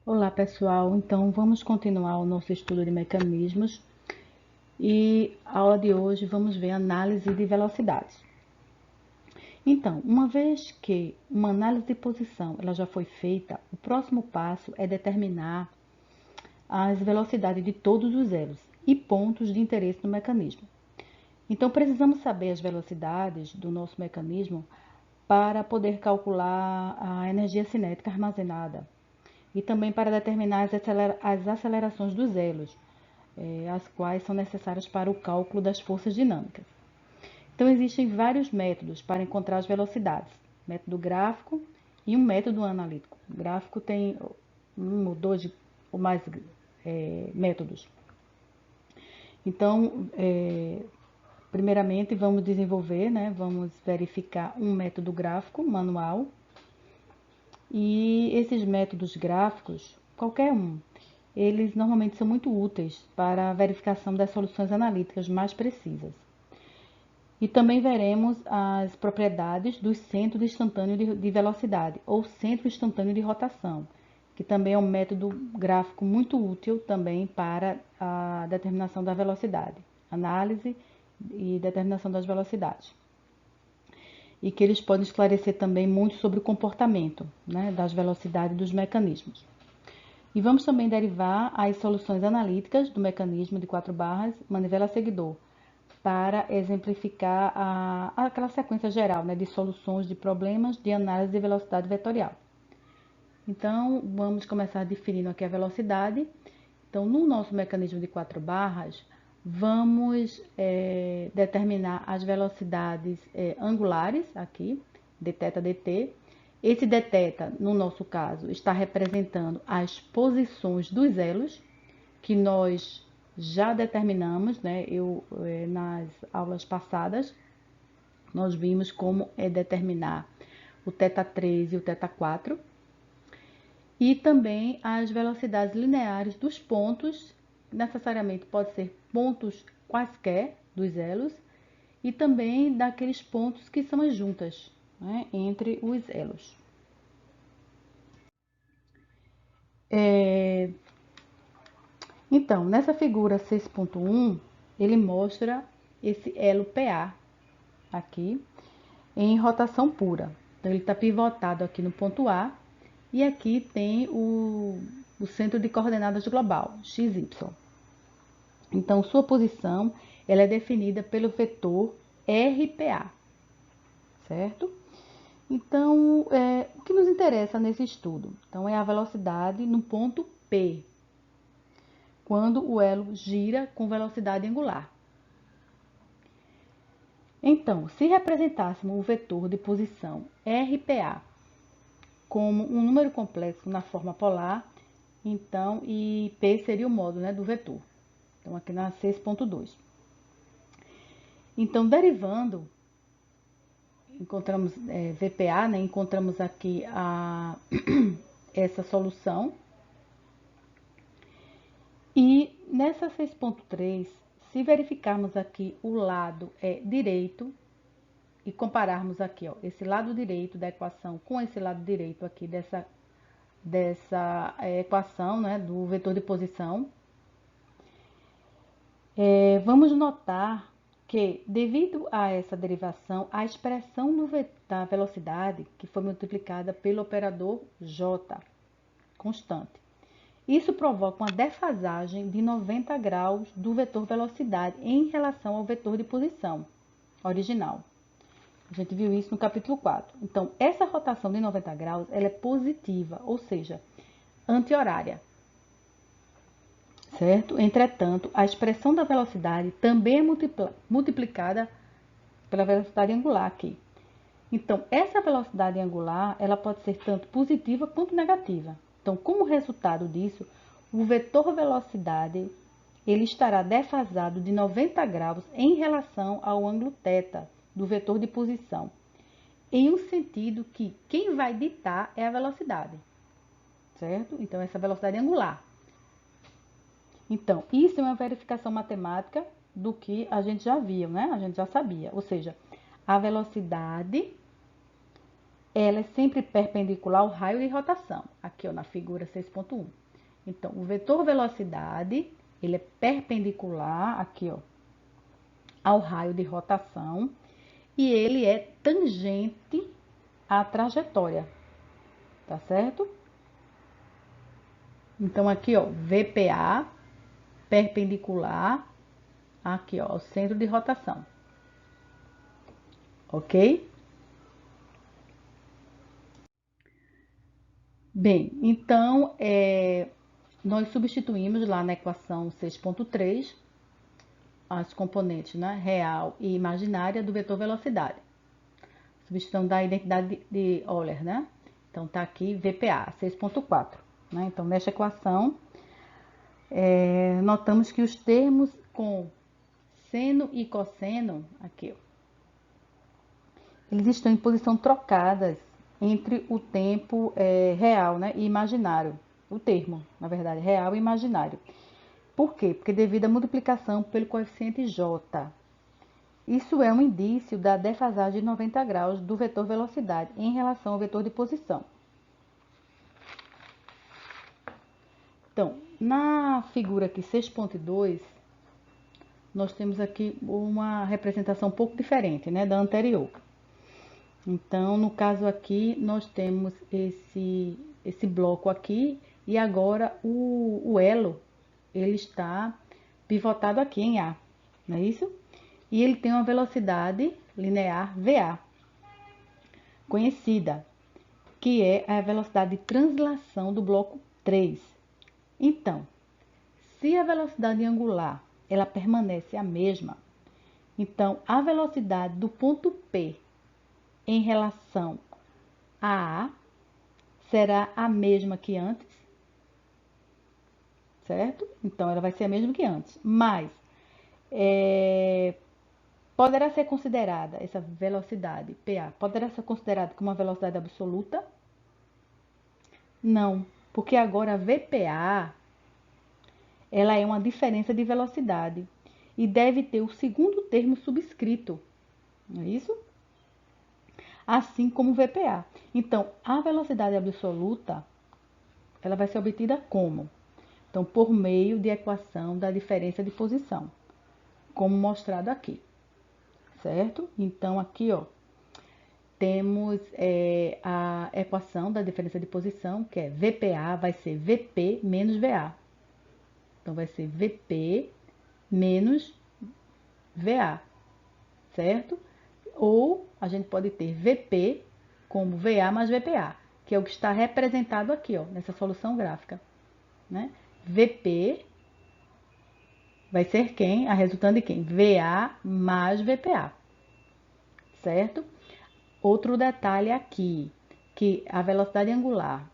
Olá pessoal, então vamos continuar o nosso estudo de mecanismos e a aula de hoje vamos ver análise de velocidades. Então, uma vez que uma análise de posição ela já foi feita, o próximo passo é determinar as velocidades de todos os elos e pontos de interesse no mecanismo. Então precisamos saber as velocidades do nosso mecanismo para poder calcular a energia cinética armazenada e também para determinar as acelerações dos elos, as quais são necessárias para o cálculo das forças dinâmicas. Então, existem vários métodos para encontrar as velocidades: método gráfico e um método analítico. O gráfico tem um ou dois ou mais métodos. Então, primeiramente, vamos desenvolver, vamos verificar um método gráfico manual. E esses métodos gráficos, qualquer um, eles normalmente são muito úteis para a verificação das soluções analíticas mais precisas. E também veremos as propriedades dos centros instantâneos de velocidade, ou centro instantâneo de rotação, que também é um método gráfico muito útil também para a determinação da velocidade, análise e determinação das velocidades. E que eles podem esclarecer também muito sobre o comportamento, das velocidades dos mecanismos. E vamos também derivar as soluções analíticas do mecanismo de 4 barras, manivela seguidor, para exemplificar aquela sequência geral de soluções de problemas de análise de velocidade vetorial. Então, vamos começar definindo aqui a velocidade. Então, no nosso mecanismo de 4 barras, vamos determinar as velocidades angulares aqui, dθ, dt. Esse dθ, no nosso caso, está representando as posições dos elos, que nós já determinamos, nas aulas passadas, nós vimos como determinar o θ3 e o θ4, e também as velocidades lineares dos pontos, necessariamente pode ser pontos quaisquer dos elos, e também daqueles pontos que são as juntas, entre os elos. Então, nessa figura 6.1, ele mostra esse elo PA aqui em rotação pura. Então, ele está pivotado aqui no ponto A e aqui tem o centro de coordenadas global, XY. Então, sua posição ela é definida pelo vetor RPA, certo? Então, o que nos interessa nesse estudo? Então, é a velocidade no ponto P, quando o elo gira com velocidade angular. Então, se representássemos o vetor de posição RPA como um número complexo na forma polar, então, e P seria o módulo do vetor. Então, aqui na 6.2. Então, derivando, encontramos VPA, encontramos aqui essa solução. E nessa 6.3, se verificarmos aqui o lado direito e compararmos aqui, esse lado direito da equação com esse lado direito aqui dessa equação, do vetor de posição, vamos notar que, devido a essa derivação, a expressão da velocidade, que foi multiplicada pelo operador J, constante. Isso provoca uma defasagem de 90 graus do vetor velocidade em relação ao vetor de posição original. A gente viu isso no capítulo 4. Então, essa rotação de 90 graus ela é positiva, ou seja, anti-horária. Certo? Entretanto, a expressão da velocidade também é multiplicada pela velocidade angular aqui. Então, essa velocidade angular ela pode ser tanto positiva quanto negativa. Então, como resultado disso, o vetor velocidade ele estará defasado de 90 graus em relação ao ângulo θ do vetor de posição, em um sentido que quem vai ditar é a velocidade, certo? Então, essa velocidade angular. Então, isso é uma verificação matemática do que a gente já viu, A gente já sabia, ou seja, a velocidade ela é sempre perpendicular ao raio de rotação, aqui ó, na figura 6.1. Então, o vetor velocidade, ele é perpendicular, aqui ó, ao raio de rotação, e ele é tangente à trajetória, tá certo? Então, aqui ó, VPA, perpendicular, aqui ó, ao centro de rotação, ok? Bem, então, nós substituímos lá na equação 6.3 as componentes, né, real e imaginária do vetor velocidade. Substituição da identidade de Euler, né? Então, tá aqui VPA, 6.4. Né? Então, nesta equação, notamos que os termos com seno e cosseno, aqui, ó, eles estão em posição trocadas entre o tempo real, né, e imaginário. O termo, na verdade, real e imaginário. Por quê? Porque devido à multiplicação pelo coeficiente J. Isso é um indício da defasagem de 90 graus do vetor velocidade em relação ao vetor de posição. Então, na figura aqui 6.2, nós temos aqui uma representação um pouco diferente, né, da anterior. Então, no caso aqui, nós temos esse bloco aqui e agora o elo, ele está pivotado aqui em A, não é isso? E ele tem uma velocidade linear VA, conhecida, que é a velocidade de translação do bloco 3. Então, se a velocidade angular ela permanece a mesma, então a velocidade do ponto P em relação a A será a mesma que antes, certo? Então, ela vai ser a mesma que antes, mas poderá ser considerada, essa velocidade, PA, poderá ser considerada como uma velocidade absoluta? Não, porque agora a VPA, ela é uma diferença de velocidade e deve ter o segundo termo subscrito, não é isso? Assim como o VPA. Então, a velocidade absoluta, ela vai ser obtida como? Então, por meio de equação da diferença de posição, como mostrado aqui, certo? Então, aqui, ó, temos a equação da diferença de posição, que é VPA vai ser VP menos VA. Então, vai ser VP menos VA, certo? Ou a gente pode ter VP como VA mais VPA, que é o que está representado aqui, ó, nessa solução gráfica, né? VP vai ser quem? A resultante de quem? VA mais VPA, certo? Outro detalhe aqui, que a velocidade angular,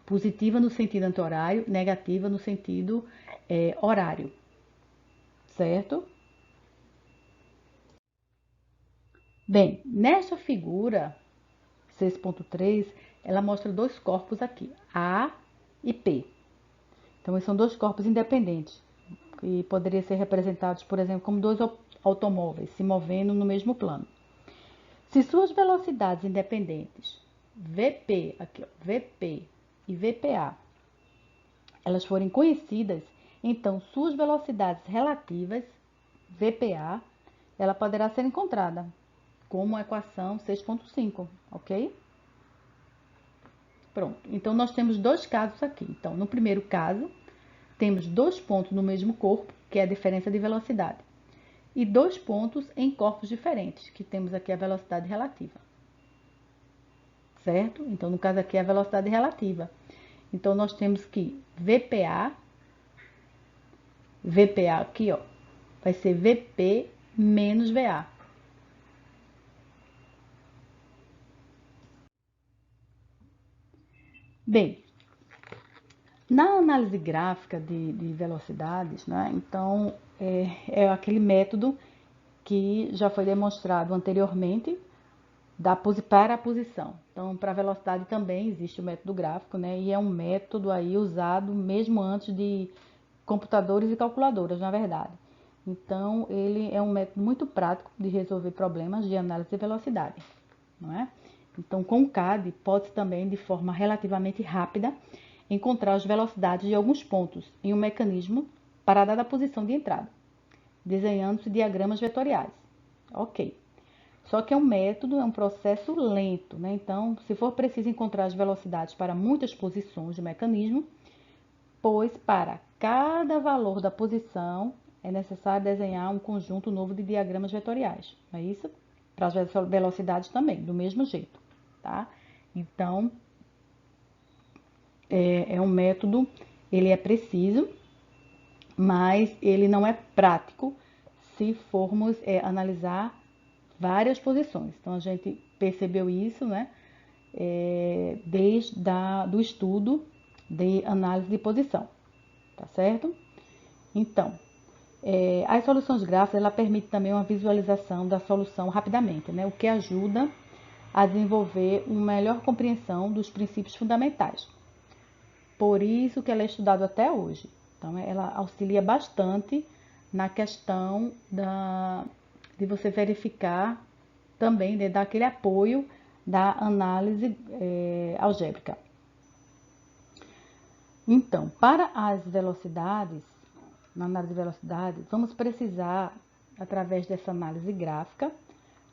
positiva no sentido anti-horário, negativa no sentido horário, certo? Bem, nessa figura 6.3, ela mostra dois corpos aqui, A e P. Então, esses são dois corpos independentes, que poderiam ser representados, por exemplo, como dois automóveis se movendo no mesmo plano. Se suas velocidades independentes, VP, aqui, ó, VP e VPA, elas forem conhecidas, então suas velocidades relativas, VPA, ela poderá ser encontrada como a equação 6.5, ok? Pronto, então nós temos dois casos aqui. Então, no primeiro caso, temos dois pontos no mesmo corpo, que é a diferença de velocidade, e dois pontos em corpos diferentes, que temos aqui a velocidade relativa, certo? Então, no caso aqui é a velocidade relativa. Então, nós temos que VPA aqui, ó, vai ser VP menos VA. Bem, na análise gráfica de velocidades, né, então é aquele método que já foi demonstrado anteriormente para a posição. Então, para a velocidade também existe o método gráfico, né, e é um método aí usado mesmo antes de computadores e calculadoras, na verdade. Então, ele é um método muito prático de resolver problemas de análise de velocidade, não é? Então, com o CAD, pode-se também, de forma relativamente rápida, encontrar as velocidades de alguns pontos em um mecanismo para a dada posição de entrada, desenhando-se diagramas vetoriais. Ok. Só que é um método, é um processo lento, né? Então, se for preciso encontrar as velocidades para muitas posições do mecanismo, pois para cada valor da posição é necessário desenhar um conjunto novo de diagramas vetoriais, não é isso? Para as velocidades também, do mesmo jeito, tá? Então, é um método, ele é preciso, mas ele não é prático se formos analisar várias posições. Então, a gente percebeu isso, né? Desde do estudo de análise de posição, tá certo? Então, as soluções gráficas, ela permite também uma visualização da solução rapidamente, né? O que ajuda a desenvolver uma melhor compreensão dos princípios fundamentais. Por isso que ela é estudada até hoje. Então, ela auxilia bastante na questão de você verificar também, né, dar aquele apoio da análise algébrica. Então, para as velocidades, na análise de velocidade, vamos precisar, através dessa análise gráfica,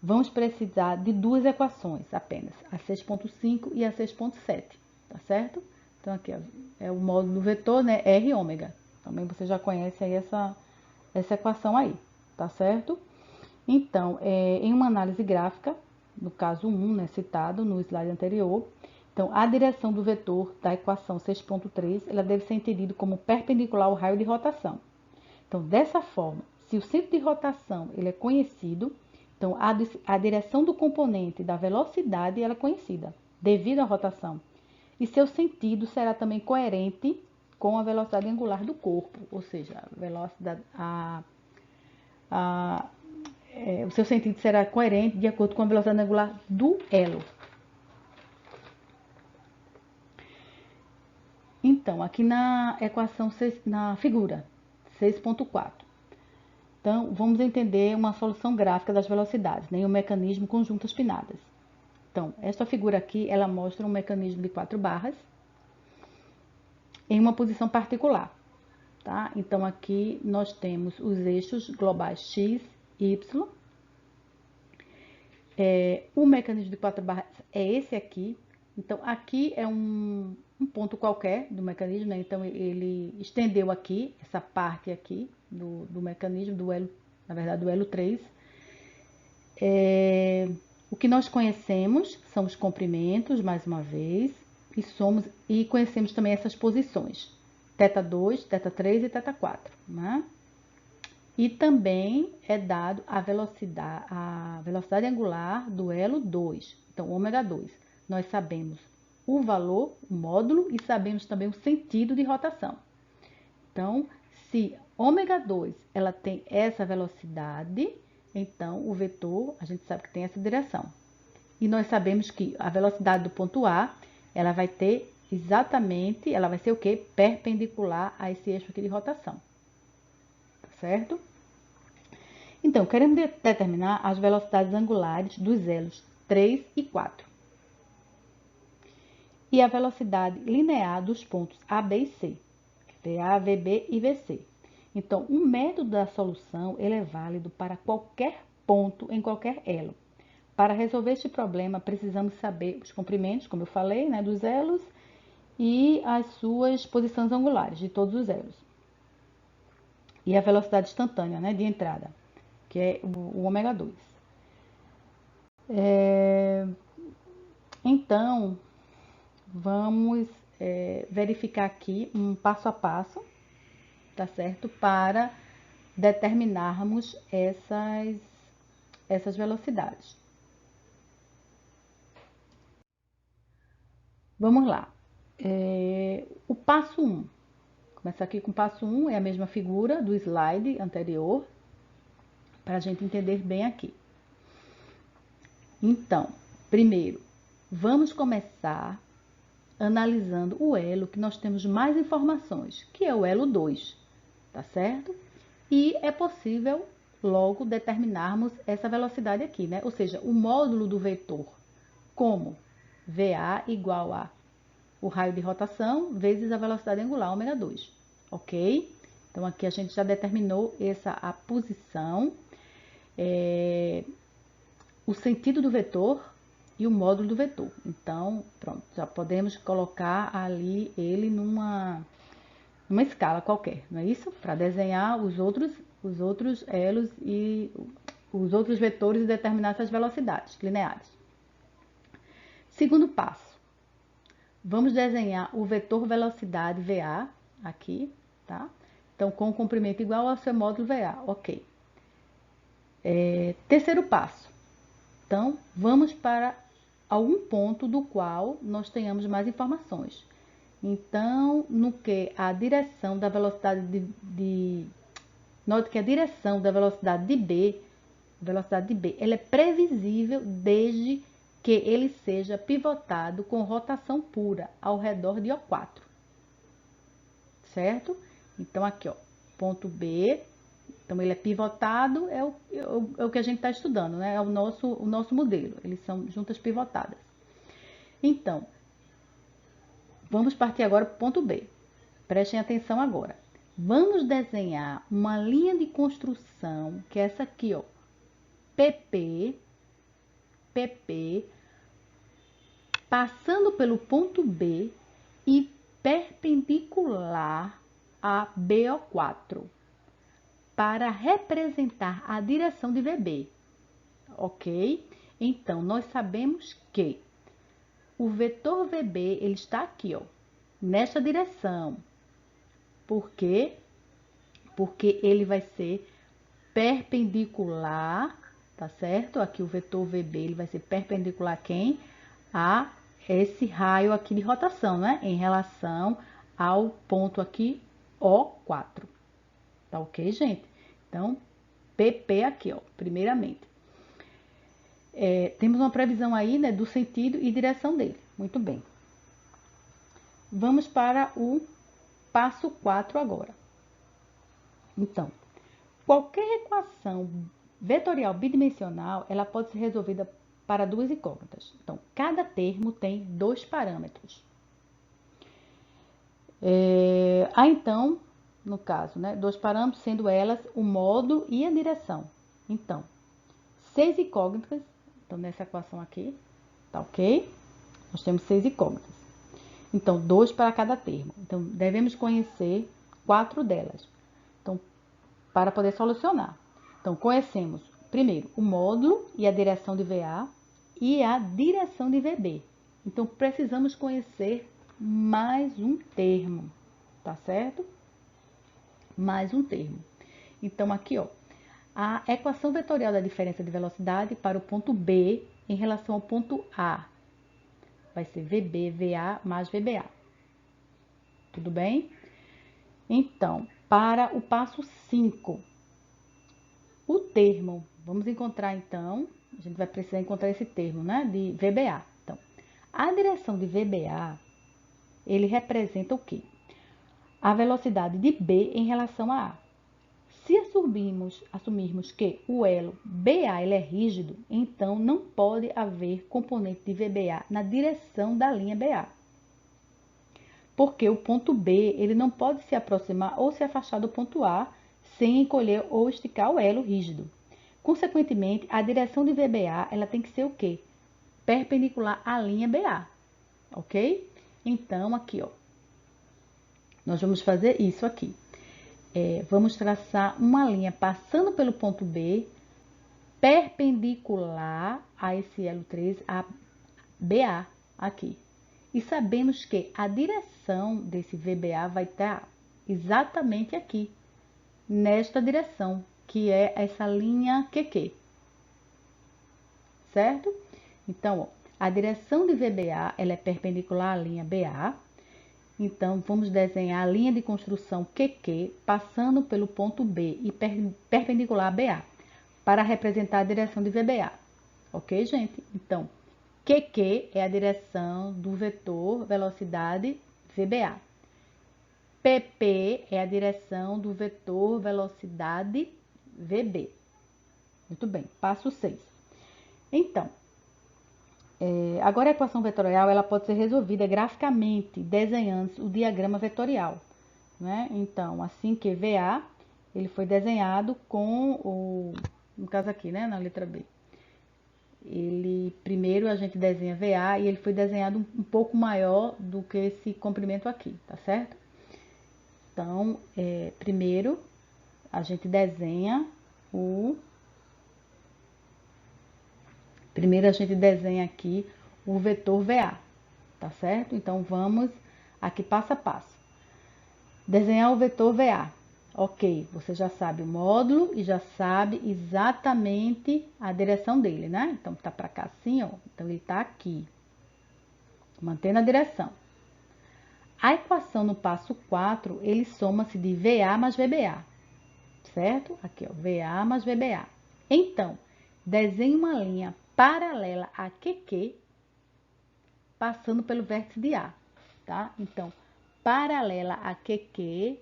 vamos precisar de duas equações apenas, a 6.5 e a 6.7, tá certo? Então, aqui é o módulo do vetor, né, R ômega. Também você já conhece aí essa equação aí, tá certo? Então, em uma análise gráfica, no caso 1, né, citado no slide anterior, então, a direção do vetor da equação 6.3, ela deve ser entendida como perpendicular ao raio de rotação. Então, dessa forma, se o centro de rotação ele é conhecido, então a direção do componente da velocidade ela é conhecida, devido à rotação. E seu sentido será também coerente com a velocidade angular do corpo, ou seja, a velocidade, o seu sentido será coerente de acordo com a velocidade angular do elo. Então, aqui na equação, na figura 6.4. Então, vamos entender uma solução gráfica das velocidades, né, e o mecanismo conjuntas pinadas. Então, esta figura aqui, ela mostra um mecanismo de 4 barras em uma posição particular, tá? Então, aqui nós temos os eixos globais x, y. O mecanismo de 4 barras é esse aqui. Então, aqui é um ponto qualquer do mecanismo, né? Então, ele estendeu aqui, essa parte aqui do mecanismo, do elo, na verdade, do elo 3. O que nós conhecemos são os comprimentos, mais uma vez, e conhecemos também essas posições, θ2, θ3 e θ4, né? E também é dado a velocidade angular do elo 2, então ômega 2. Nós sabemos o valor, o módulo, e sabemos também o sentido de rotação. Então, se ômega 2 ela tem essa velocidade, então o vetor, a gente sabe que tem essa direção. E nós sabemos que a velocidade do ponto A, ela vai ter exatamente, ela vai ser o quê? Perpendicular a esse eixo aqui de rotação. Tá certo? Então, queremos determinar as velocidades angulares dos elos 3 e 4. E a velocidade linear dos pontos A, B e C. VA, VB e VC. Então, o método da solução ele é válido para qualquer ponto em qualquer elo. Para resolver este problema, precisamos saber os comprimentos, como eu falei, né, dos elos e as suas posições angulares de todos os elos. E a velocidade instantânea, né, de entrada, que é o ômega 2. Então, vamos verificar aqui um passo a passo, tá certo? Para determinarmos essas velocidades. Vamos lá. O passo 1. Começar aqui com o passo 1, é a mesma figura do slide anterior, para a gente entender bem aqui. Então, primeiro, vamos começar analisando o elo que nós temos mais informações, que é o elo 2, tá certo? E é possível logo determinarmos essa velocidade aqui, né? Ou seja, o módulo do vetor Como? VA igual a o raio de rotação vezes a velocidade angular, ômega 2, ok? Então, aqui a gente já determinou a posição, o sentido do vetor e o módulo do vetor. Então, pronto, já podemos colocar ali ele numa escala qualquer, não é isso? Para desenhar os outros elos e os outros vetores e determinar essas velocidades lineares. Segundo passo, vamos desenhar o vetor velocidade VA aqui, tá? Então, com o comprimento igual ao seu módulo VA, ok. Terceiro passo. Então, vamos para algum ponto do qual nós tenhamos mais informações. Então, no que a direção da velocidade note que a direção da velocidade de B, ela é previsível desde que ele seja pivotado com rotação pura ao redor de O4. Certo? Então, aqui, ó, ponto B. Então, ele é pivotado, é o que a gente está estudando, né? É o nosso modelo. Eles são juntas pivotadas. Então, vamos partir agora para o ponto B. Prestem atenção agora. Vamos desenhar uma linha de construção, que é essa aqui, ó. PP, passando pelo ponto B e perpendicular a BO4, para representar a direção de VB, ok? Então, nós sabemos que o vetor VB, ele está aqui, ó, nesta direção. Por quê? Porque ele vai ser perpendicular, tá certo? Aqui o vetor VB, ele vai ser perpendicular a quem? A esse raio aqui de rotação, né? Em relação ao ponto aqui, O4. Tá ok, gente? Então, PP aqui, ó, primeiramente. Temos uma previsão aí, né, do sentido e direção dele. Muito bem. Vamos para o passo 4 agora. Então, qualquer equação vetorial bidimensional, ela pode ser resolvida para duas incógnitas. Então, cada termo tem dois parâmetros. Então, no caso, né, dois parâmetros, sendo elas o módulo e a direção. Então, 6 incógnitas, então nessa equação aqui, tá ok? Nós temos 6 incógnitas. Então, 2 para cada termo. Então, devemos conhecer 4 delas. Então, para poder solucionar. Então, conhecemos primeiro o módulo e a direção de VA e a direção de VB. Então, precisamos conhecer mais um termo, tá certo? Mais um termo. Então, aqui, ó, a equação vetorial da diferença de velocidade para o ponto B em relação ao ponto A. Vai ser VB, VA mais VBA. Tudo bem? Então, para o passo 5, o termo, vamos encontrar então, a gente vai precisar encontrar esse termo, né, de VBA. Então, a direção de VBA, ele representa o quê? A velocidade de B em relação a A. Se assumirmos que o elo BA ele é rígido, então não pode haver componente de VBA na direção da linha BA. Porque o ponto B ele não pode se aproximar ou se afastar do ponto A sem encolher ou esticar o elo rígido. Consequentemente, a direção de VBA ela tem que ser o quê? Perpendicular à linha BA, ok? Então, aqui, ó, nós vamos fazer isso aqui. Vamos traçar uma linha passando pelo ponto B, perpendicular a esse elo 13, a BA aqui. E sabemos que a direção desse VBA vai estar exatamente aqui, nesta direção, que é essa linha QQ. Certo? Então, ó, a direção de VBA ela é perpendicular à linha BA. Então, vamos desenhar a linha de construção QQ passando pelo ponto B e perpendicular a BA, para representar a direção de VBA. Ok, gente? Então, QQ é a direção do vetor velocidade VBA. PP é a direção do vetor velocidade VB. Muito bem, passo 6. Então, Agora a equação vetorial ela pode ser resolvida graficamente, desenhando o diagrama vetorial, né? Então, assim que VA, ele foi desenhado com no caso aqui, né, na letra B. Primeiro a gente desenha VA e ele foi desenhado um pouco maior do que esse comprimento aqui, tá certo? Então, primeiro a gente desenha aqui o vetor VA, tá certo? Então, vamos aqui passo a passo. Desenhar o vetor VA. Ok, você já sabe o módulo e já sabe exatamente a direção dele, né? Então, tá para cá assim, ó. Então, ele tá aqui, mantendo a direção. A equação no passo 4, ele soma-se de VA mais VBA, certo? Aqui, ó, VA mais VBA. Então, desenhe uma linha paralela a QQ, passando pelo vértice de A, tá? Então, paralela a QQ,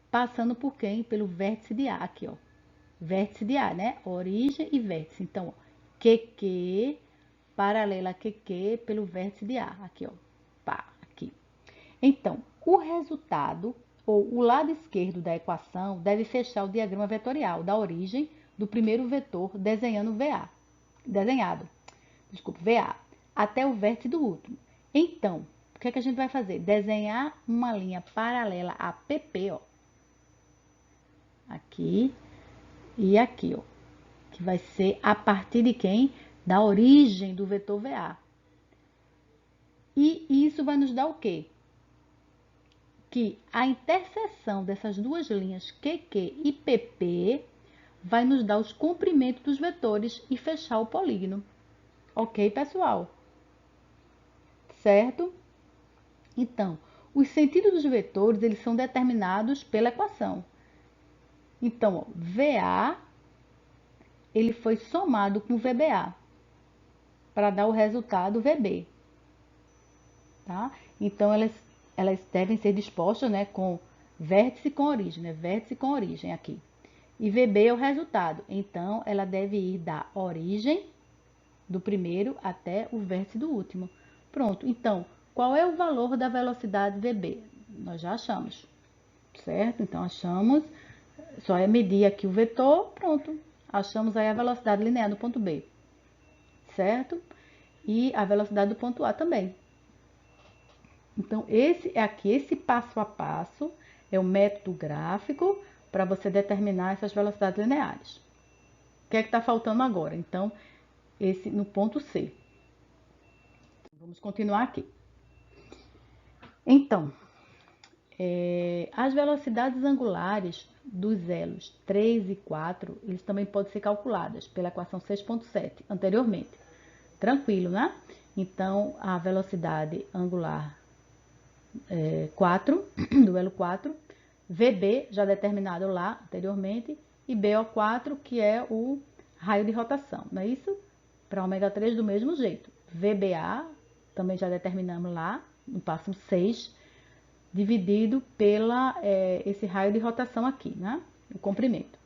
passando por quem? Pelo vértice de A, aqui, ó. Vértice de A, né? Origem e vértice. Então, ó, QQ, paralela a QQ, pelo vértice de A, aqui, ó. Pá, aqui. Então, o resultado, ou o lado esquerdo da equação, deve fechar o diagrama vetorial da origem do primeiro vetor desenhado, VA, até o vértice do último. Então, o que é que a gente vai fazer? Desenhar uma linha paralela a PP, ó. Aqui e aqui, ó. Que vai ser a partir de quem? Da origem do vetor VA. E isso vai nos dar o quê? Que a interseção dessas duas linhas QQ e PP vai nos dar os comprimentos dos vetores e fechar o polígono. Ok, pessoal? Certo? Então, os sentidos dos vetores, eles são determinados pela equação. Então, ó, VA, ele foi somado com VBA, para dar o resultado VB. Tá? Então, elas devem ser dispostas, né, com vértice com origem, né? Vértice com origem aqui. E VB é o resultado. Então, ela deve ir da origem do primeiro até o vértice do último. Pronto. Então, qual é o valor da velocidade VB? Nós já achamos, certo? Então, achamos, só é medir aqui o vetor, pronto. Achamos aí a velocidade linear do ponto B, certo? E a velocidade do ponto A também. Então, esse passo a passo é o método gráfico para você determinar essas velocidades lineares. O que é que está faltando agora? Então, esse no ponto C. Vamos continuar aqui. Então, as velocidades angulares dos elos 3 e 4, eles também podem ser calculadas pela equação 6.7 anteriormente. Tranquilo, né? Então, a velocidade angular 4, do elo 4, VB, já determinado lá anteriormente, e BO4, que é o raio de rotação, não é isso? Para ômega 3 do mesmo jeito. VBA, também já determinamos lá, no passo 6, dividido pela esse raio de rotação aqui, né? O comprimento.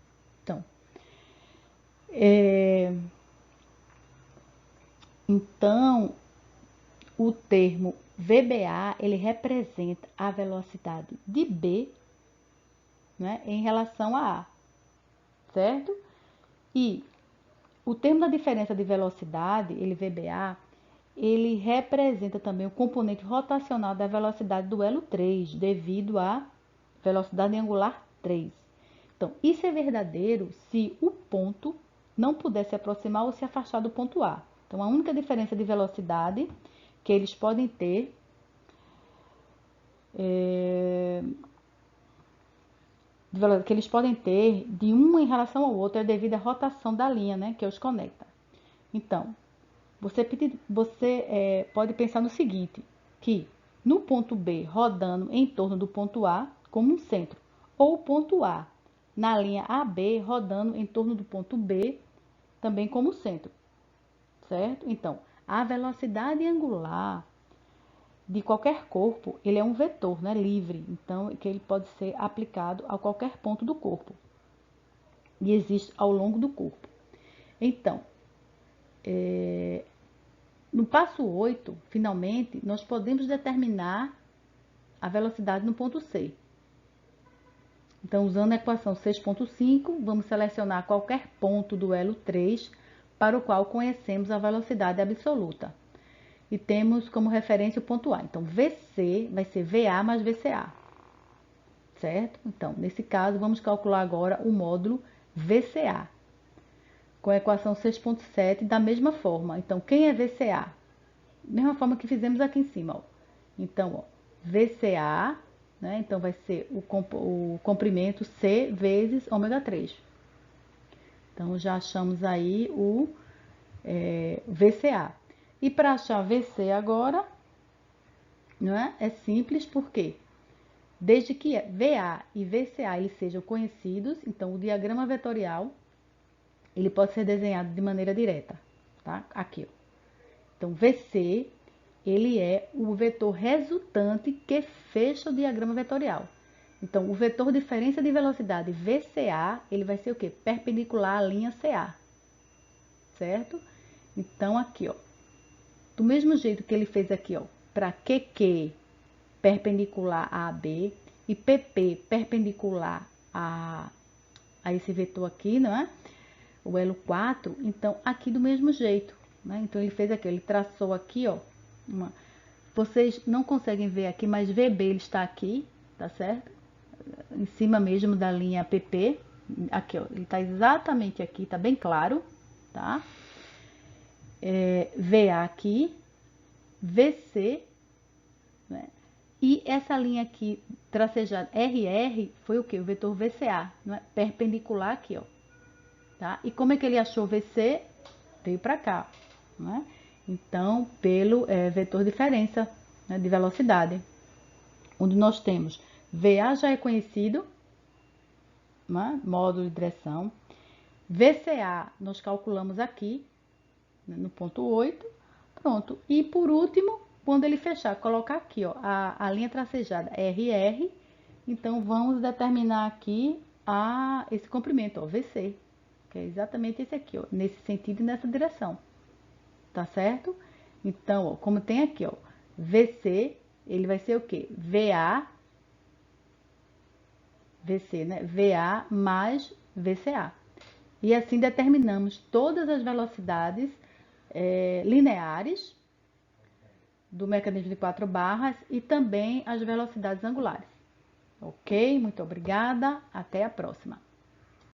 Então, o termo VBA, ele representa a velocidade de B, né, em relação a A, certo? E o termo da diferença de velocidade, ele VBA, ele representa também o componente rotacional da velocidade do elo 3, devido à velocidade angular 3. Então, isso é verdadeiro se o ponto não puder se aproximar ou se afastar do ponto A. Então, a única diferença de velocidade que eles podem ter de um em relação ao outro é devido à rotação da linha, né, que os conecta. Então, você pode pensar no seguinte, que no ponto B, rodando em torno do ponto A, como um centro, ou o ponto A, na linha AB, rodando em torno do ponto B, também como centro, certo? Então, a velocidade angular de qualquer corpo, ele é um vetor, né, livre, então que ele pode ser aplicado a qualquer ponto do corpo e existe ao longo do corpo. Então, No passo 8, finalmente, nós podemos determinar a velocidade no ponto C. Então, usando a equação 6.5, vamos selecionar qualquer ponto do elo 3 para o qual conhecemos a velocidade absoluta. E temos como referência o ponto A. Então, VC vai ser VA mais VCA. Certo? Então, nesse caso, vamos calcular agora o módulo VCA. Com a equação 6.7 da mesma forma. Então, quem é VCA? Mesma forma que fizemos aqui em cima, ó. Então, ó, VCA, né? Então, vai ser o comprimento C vezes ômega 3. Então, já achamos aí o VCA. E para achar VC agora, não é? É simples, porque desde que VA e VCA eles sejam conhecidos, então o diagrama vetorial ele pode ser desenhado de maneira direta, tá? Aqui, ó. Então, VC, ele é o vetor resultante que fecha o diagrama vetorial. Então, o vetor diferença de velocidade VCA, ele vai ser o quê? Perpendicular à linha CA, certo? Então, aqui, ó, do mesmo jeito que ele fez aqui, ó, para QQ perpendicular a AB e PP perpendicular a esse vetor aqui, não é? O elo 4, então aqui do mesmo jeito, né? Então ele fez aqui, ele traçou aqui, ó, vocês não conseguem ver aqui, mas VB ele está aqui, tá certo? Em cima mesmo da linha PP, aqui, ó, ele está exatamente aqui, tá bem claro, tá? VA aqui, VC, né? E essa linha aqui tracejada RR foi o que? O vetor VCA, não é? Perpendicular aqui, ó. Tá? E como é que ele achou VC? Veio para cá, né? Então, pelo vetor diferença, né, de velocidade, onde nós temos VA já é conhecido, né, módulo de direção. VCA nós calculamos aqui, né, no ponto 8, pronto. E por último, quando ele fechar, colocar aqui, ó, a linha tracejada RR, então vamos determinar aqui esse comprimento, ó, VC. Que é exatamente esse aqui, ó, nesse sentido e nessa direção, tá certo? Então, ó, como tem aqui, ó, VC, ele vai ser o quê? VC, né? VA mais VCA. E assim determinamos todas as velocidades lineares do mecanismo de 4 barras e também as velocidades angulares. Ok? Muito obrigada, até a próxima.